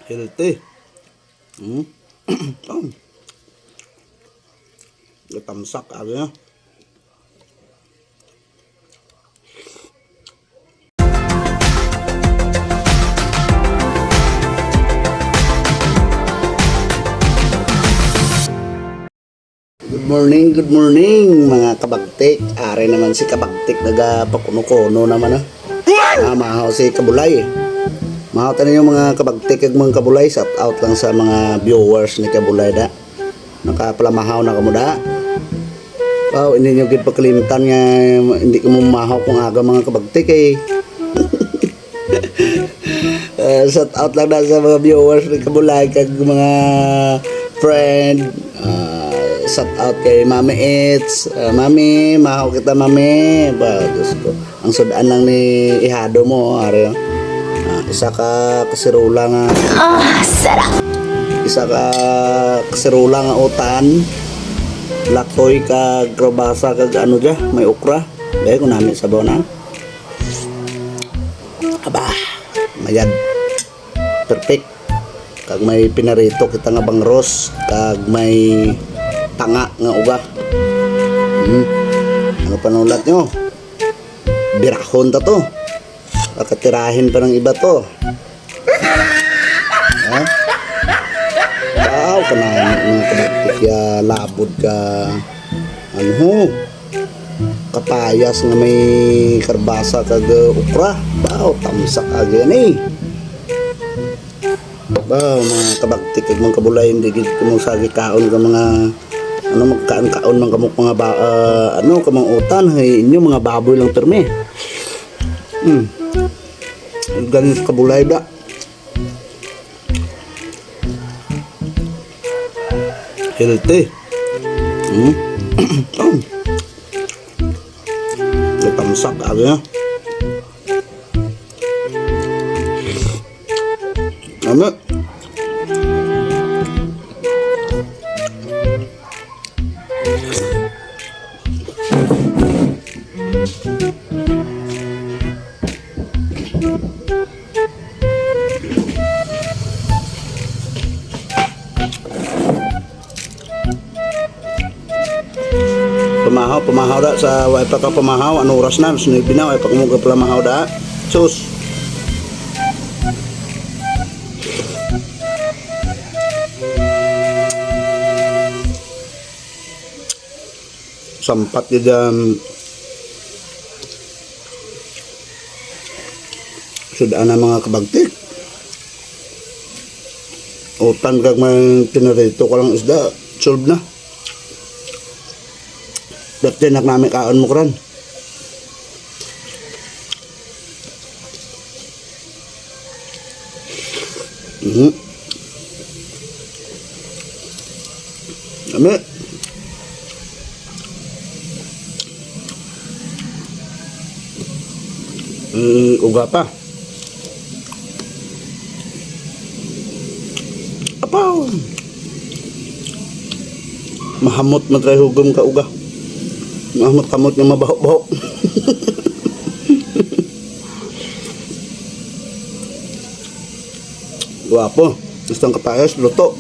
Healthy. Oh. Tamsak agad. Good morning mga kabagtik. Are naman si kabagtik nagapakuno-kuno naman mahaw si kabulay. Mahaw tayo yung mga kabagtik ag mga kabulay. Shout out lang sa mga viewers ni kabulay da. Nakapalamahaw na kamuda. Wow, hindi nyo gid pagkalimtan nga hindi ko mahaw kung aga mga kabagtik shout out lang na sa mga viewers ni kabulay kag mga friend. Shout out kay Mami It's. Mami, mahaw kita Mami. Ba, Diyos ko. Ang sudaan lang ni ihado mo, are. Isa ka kasirula nga. Sarap. Isa ka kasirula nga utan. Lakoy kag krobasa kag ano dya, may okra. Dahil ko namin sabaw na. Aba, mayad. Perfect. Kag may pinarito kita nga bangros. Kag may tanga nga uga. Ano panulat nyo? Birahon ta to. Kakatirahin pa ng iba to. Ha? Wow, kanahin mga kabaktik ya labod ka. Ano ho? Kapayas nga may karbasa kag ukra. Wow, tamsak agyan Wow, mga kabaktik kag mga kabulay hindi gid mo sagi kaon ka mga ano magkaan-kaon man kamok mga ano kamang utan hay inyo mga baboy lang terme. Ganis kabulay da. Healthy. Tamsak agad. Ano? Pamahaw da sa way pa ka pamahaw ano oras na sunod binaw ay pagmuga pala mahaw da sus sampat dyan sudaan na mga kabagtik utan kag may tinarito ka lang isda solve na. Dati nak namin kaon mo kran. Ami. Uga pa. Apaw. Mahamot matray hugom ka uga. Mahamot-kamot nga mabaho-baho. Guwapo. Gustong kapayas, luto.